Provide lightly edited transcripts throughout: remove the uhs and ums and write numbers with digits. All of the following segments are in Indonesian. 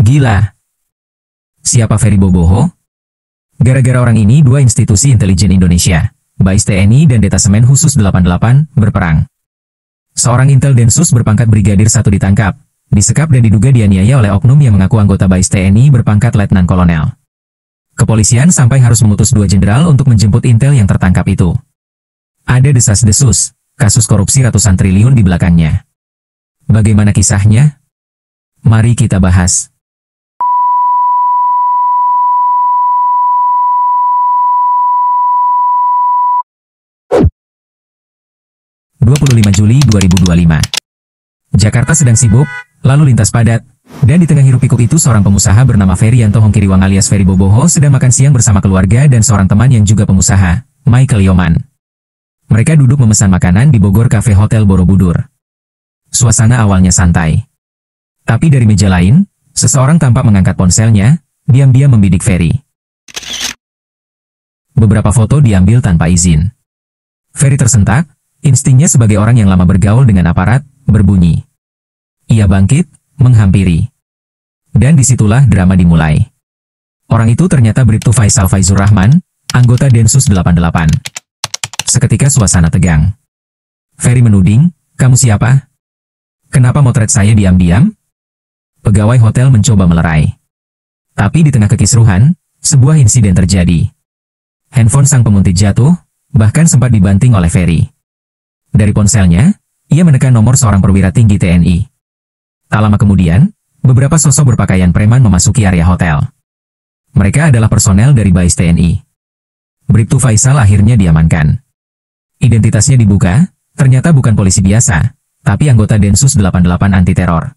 Gila. Siapa Ferry Boboho? Gara-gara orang ini dua institusi intelijen Indonesia, BAIS TNI dan Detasemen Khusus 88, berperang. Seorang Intel Densus berpangkat Brigadir 1 ditangkap, disekap dan diduga dianiaya oleh oknum yang mengaku anggota BAIS TNI berpangkat Letnan Kolonel. Kepolisian sampai harus mengutus 2 jenderal untuk menjemput Intel yang tertangkap itu. Ada desas-desus, kasus korupsi ratusan triliun di belakangnya. Bagaimana kisahnya? Mari kita bahas. Juli 2025. Jakarta sedang sibuk, lalu lintas padat, dan di tengah hiruk-pikuk itu seorang pengusaha bernama Ferry Yanto Hongkiriwang alias Ferry Boboho sedang makan siang bersama keluarga dan seorang teman yang juga pengusaha, Michael Yoman. Mereka duduk memesan makanan di Bogor Cafe Hotel Borobudur. Suasana awalnya santai. Tapi dari meja lain, seseorang tampak mengangkat ponselnya, diam-diam membidik Ferry. Beberapa foto diambil tanpa izin. Ferry tersentak. Instingnya sebagai orang yang lama bergaul dengan aparat, berbunyi. Ia bangkit, menghampiri. Dan disitulah drama dimulai. Orang itu ternyata Bribtu Faisal Faizur Rahman, anggota Densus 88. Seketika suasana tegang. Ferry menuding, "Kamu siapa? Kenapa motret saya diam-diam?" Pegawai hotel mencoba melerai. Tapi di tengah kekisruhan, sebuah insiden terjadi. Handphone sang pemuntit jatuh, bahkan sempat dibanting oleh Ferry. Dari ponselnya, ia menekan nomor seorang perwira tinggi TNI. Tak lama kemudian, beberapa sosok berpakaian preman memasuki area hotel. Mereka adalah personel dari BAIS TNI. Bribtu Faisal akhirnya diamankan. Identitasnya dibuka, ternyata bukan polisi biasa, tapi anggota Densus 88 anti-teror.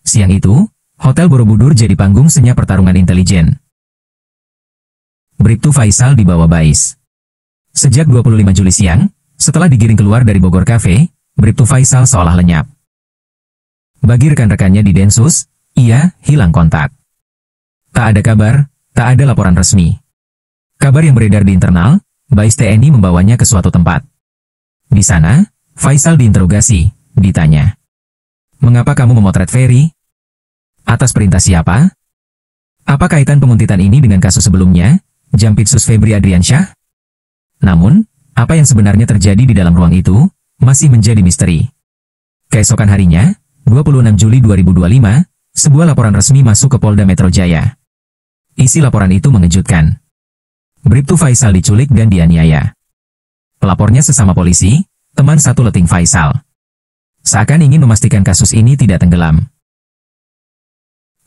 Siang itu, Hotel Borobudur jadi panggung senyap pertarungan intelijen. Bribtu Faisal dibawa BAIS. Sejak 25 Juli siang, setelah digiring keluar dari Bogor Cafe, Bribtu Faisal seolah lenyap. Bagi rekan-rekannya di Densus, ia hilang kontak. Tak ada kabar, tak ada laporan resmi. Kabar yang beredar di internal, BAIS TNI membawanya ke suatu tempat. Di sana, Faisal diinterogasi, ditanya. "Mengapa kamu memotret Ferry? Atas perintah siapa? Apa kaitan penguntitan ini dengan kasus sebelumnya, Jampitsus Febri Adriansyah?" Namun, apa yang sebenarnya terjadi di dalam ruang itu, masih menjadi misteri. Keesokan harinya, 26 Juli 2025, sebuah laporan resmi masuk ke Polda Metro Jaya. Isi laporan itu mengejutkan. Bribtu Faisal diculik dan dianiaya. Pelapornya sesama polisi, teman satu leting Faisal. Seakan ingin memastikan kasus ini tidak tenggelam.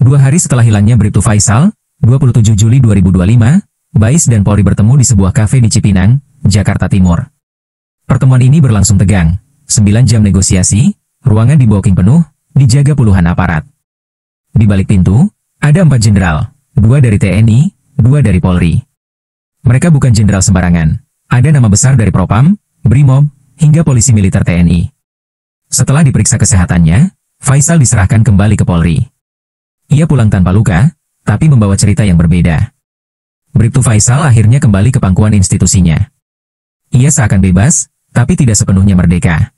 2 hari setelah hilangnya Bribtu Faisal, 27 Juli 2025, BAIS dan Polri bertemu di sebuah kafe di Cipinang, Jakarta Timur. Pertemuan ini berlangsung tegang, 9 jam negosiasi, ruangan di booking penuh, dijaga puluhan aparat. Di balik pintu, ada 4 jenderal, 2 dari TNI, 2 dari Polri. Mereka bukan jenderal sembarangan, ada nama besar dari Propam, Brimob, hingga polisi militer TNI. Setelah diperiksa kesehatannya, Faisal diserahkan kembali ke Polri. Ia pulang tanpa luka, tapi membawa cerita yang berbeda. Bribtu Faisal akhirnya kembali ke pangkuan institusinya. Ia seakan bebas, tapi tidak sepenuhnya merdeka.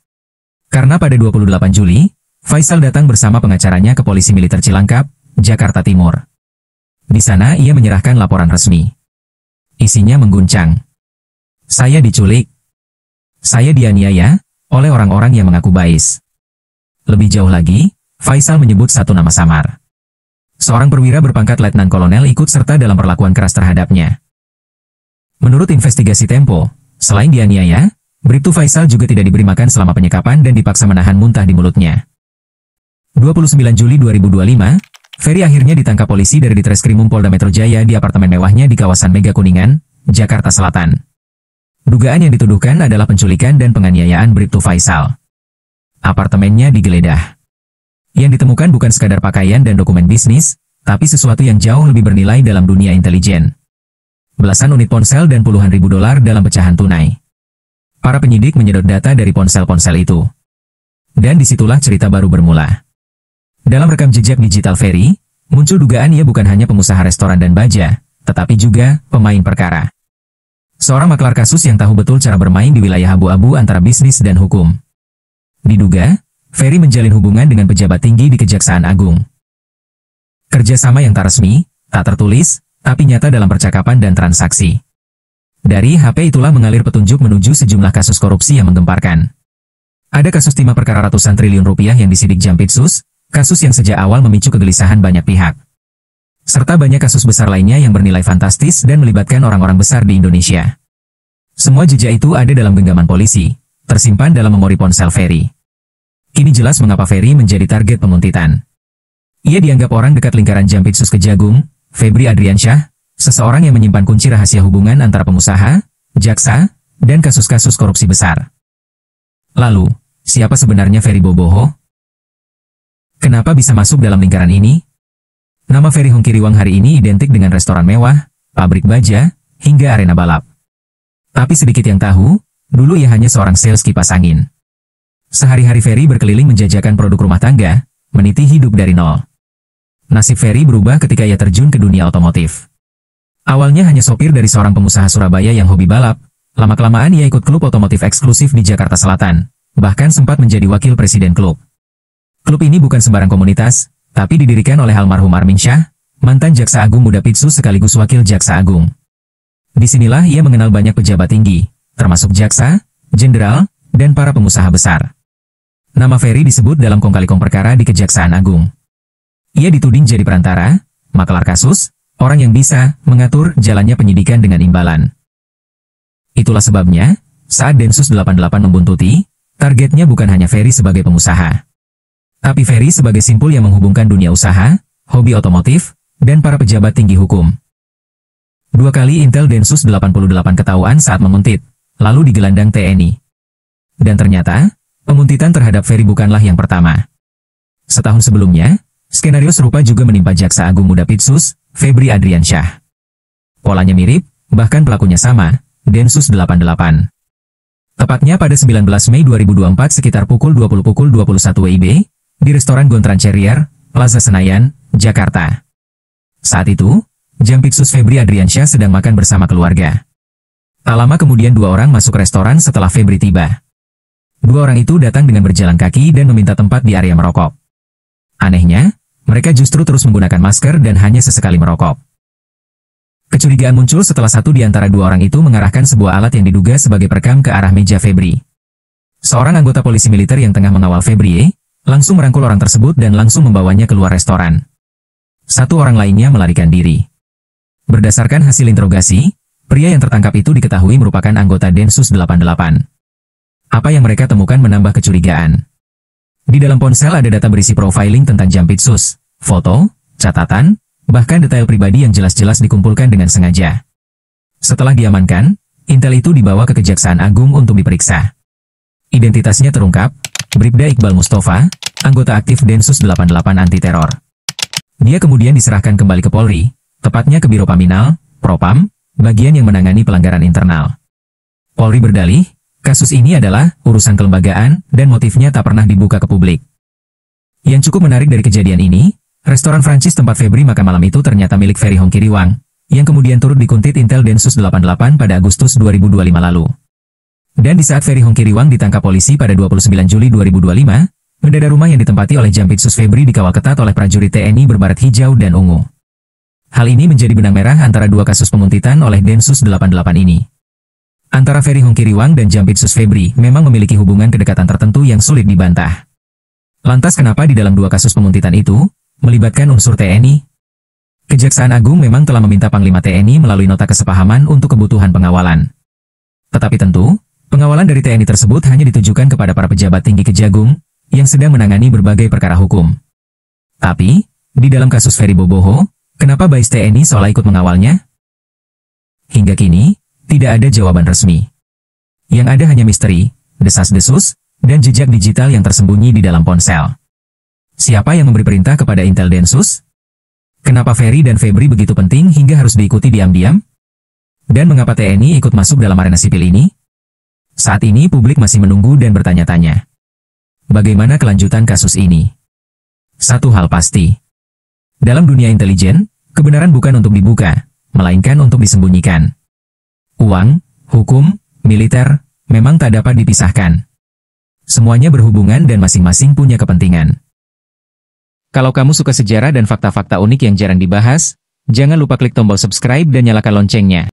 Karena pada 28 Juli, Faisal datang bersama pengacaranya ke Polisi Militer Cilangkap, Jakarta Timur. Di sana ia menyerahkan laporan resmi. Isinya mengguncang. "Saya diculik. Saya dianiaya oleh orang-orang yang mengaku BAIS." Lebih jauh lagi, Faisal menyebut satu nama samar. Seorang perwira berpangkat Letnan Kolonel ikut serta dalam perlakuan keras terhadapnya. Menurut investigasi Tempo, selain dianiaya, Bribtu Faisal juga tidak diberi makan selama penyekapan dan dipaksa menahan muntah di mulutnya. 29 Juli 2025, Ferry akhirnya ditangkap polisi dari Ditreskrimum Polda Metro Jaya di apartemen mewahnya di kawasan Mega Kuningan, Jakarta Selatan. Dugaan yang dituduhkan adalah penculikan dan penganiayaan Bribtu Faisal. Apartemennya digeledah. Yang ditemukan bukan sekadar pakaian dan dokumen bisnis, tapi sesuatu yang jauh lebih bernilai dalam dunia intelijen. Belasan unit ponsel dan puluhan ribu dolar dalam pecahan tunai. Para penyidik menyedot data dari ponsel-ponsel itu. Dan disitulah cerita baru bermula. Dalam rekam jejak digital Ferry, muncul dugaan ia bukan hanya pengusaha restoran dan baja, tetapi juga pemain perkara. Seorang maklar kasus yang tahu betul cara bermain di wilayah abu-abu antara bisnis dan hukum. Diduga, Ferry menjalin hubungan dengan pejabat tinggi di Kejaksaan Agung. Kerjasama yang tak resmi, tak tertulis, tapi nyata dalam percakapan dan transaksi. Dari HP itulah mengalir petunjuk menuju sejumlah kasus korupsi yang menggemparkan. Ada kasus timah perkara ratusan triliun rupiah yang disidik Jampitsus, kasus yang sejak awal memicu kegelisahan banyak pihak. Serta banyak kasus besar lainnya yang bernilai fantastis dan melibatkan orang-orang besar di Indonesia. Semua jejak itu ada dalam genggaman polisi, tersimpan dalam memori ponsel Ferry. Kini jelas mengapa Ferry menjadi target penguntitan. Ia dianggap orang dekat lingkaran Jampitsus Kejagung, Febri Adriansyah, seseorang yang menyimpan kunci rahasia hubungan antara pengusaha, jaksa, dan kasus-kasus korupsi besar. Lalu, siapa sebenarnya Ferry Boboho? Kenapa bisa masuk dalam lingkaran ini? Nama Ferry Hongkiriwang hari ini identik dengan restoran mewah, pabrik baja, hingga arena balap. Tapi sedikit yang tahu, dulu ia hanya seorang sales kipas angin. Sehari-hari Ferry berkeliling menjajakan produk rumah tangga, meniti hidup dari nol. Nasib Ferry berubah ketika ia terjun ke dunia otomotif. Awalnya hanya sopir dari seorang pengusaha Surabaya yang hobi balap, lama-kelamaan ia ikut klub otomotif eksklusif di Jakarta Selatan, bahkan sempat menjadi wakil presiden klub. Klub ini bukan sembarang komunitas, tapi didirikan oleh almarhum Armin Syah, mantan Jaksa Agung Muda Pitsus sekaligus wakil Jaksa Agung. Disinilah ia mengenal banyak pejabat tinggi, termasuk jaksa, jenderal, dan para pengusaha besar. Nama Ferry disebut dalam kong kali kong perkara di Kejaksaan Agung. Ia dituding jadi perantara, makelar kasus, orang yang bisa mengatur jalannya penyidikan dengan imbalan. Itulah sebabnya, saat Densus 88 membuntuti, targetnya bukan hanya Ferry sebagai pengusaha. Tapi Ferry sebagai simpul yang menghubungkan dunia usaha, hobi otomotif, dan para pejabat tinggi hukum. 2 kali intel Densus 88 ketahuan saat menguntit, lalu digelandang TNI. Dan ternyata, penguntitan terhadap Ferry bukanlah yang pertama. Setahun sebelumnya, skenario serupa juga menimpa Jaksa Agung Muda Pitsus, Febri Adriansyah. Polanya mirip, bahkan pelakunya sama, Densus 88. Tepatnya pada 19 Mei 2024 sekitar pukul 21 WIB, di restoran Gontran Carrier, Plaza Senayan, Jakarta. Saat itu, Jampitsus Febri Adriansyah sedang makan bersama keluarga. Tak lama kemudian 2 orang masuk restoran setelah Febri tiba. 2 orang itu datang dengan berjalan kaki dan meminta tempat di area merokok. Anehnya, mereka justru terus menggunakan masker dan hanya sesekali merokok. Kecurigaan muncul setelah satu di antara 2 orang itu mengarahkan sebuah alat yang diduga sebagai perekam ke arah meja Febri. Seorang anggota polisi militer yang tengah mengawal Febri langsung merangkul orang tersebut dan langsung membawanya keluar restoran. 1 orang lainnya melarikan diri. Berdasarkan hasil interogasi, pria yang tertangkap itu diketahui merupakan anggota Densus 88. Apa yang mereka temukan menambah kecurigaan. Di dalam ponsel ada data berisi profiling tentang Jampitsus, foto, catatan, bahkan detail pribadi yang jelas-jelas dikumpulkan dengan sengaja. Setelah diamankan, intel itu dibawa ke Kejaksaan Agung untuk diperiksa. Identitasnya terungkap, Bribda Iqbal Mustafa, anggota aktif Densus 88 anti teror. Dia kemudian diserahkan kembali ke Polri, tepatnya ke Biro Paminal, Propam, bagian yang menangani pelanggaran internal. Polri berdalih, kasus ini adalah urusan kelembagaan dan motifnya tak pernah dibuka ke publik. Yang cukup menarik dari kejadian ini, restoran Prancis tempat Febri makan malam itu ternyata milik Ferry Hongkiriwang, yang kemudian turut dikuntit intel Densus 88 pada Agustus 2025 lalu. Dan di saat Ferry Hongkiriwang ditangkap polisi pada 29 Juli 2025, mendadak rumah yang ditempati oleh Jampitsus Febri dikawal ketat oleh prajurit TNI berbaret hijau dan ungu. Hal ini menjadi benang merah antara 2 kasus penguntitan oleh Densus 88 ini. Antara Ferry Hongkiriwang dan Jampitsus Febri memang memiliki hubungan kedekatan tertentu yang sulit dibantah. Lantas kenapa di dalam 2 kasus penguntitan itu, melibatkan unsur TNI? Kejaksaan Agung memang telah meminta Panglima TNI melalui nota kesepahaman untuk kebutuhan pengawalan. Tetapi tentu, pengawalan dari TNI tersebut hanya ditujukan kepada para pejabat tinggi Kejagung, yang sedang menangani berbagai perkara hukum. Tapi, di dalam kasus Ferry Boboho, kenapa BAIS TNI seolah ikut mengawalnya? Hingga kini, tidak ada jawaban resmi. Yang ada hanya misteri, desas-desus, dan jejak digital yang tersembunyi di dalam ponsel. Siapa yang memberi perintah kepada intel Densus? Kenapa Ferry dan Febri begitu penting hingga harus diikuti diam-diam? Dan mengapa TNI ikut masuk dalam arena sipil ini? Saat ini publik masih menunggu dan bertanya-tanya. Bagaimana kelanjutan kasus ini? Satu hal pasti. Dalam dunia intelijen, kebenaran bukan untuk dibuka, melainkan untuk disembunyikan. Uang, hukum, militer, memang tak dapat dipisahkan. Semuanya berhubungan dan masing-masing punya kepentingan. Kalau kamu suka sejarah dan fakta-fakta unik yang jarang dibahas, jangan lupa klik tombol subscribe dan nyalakan loncengnya.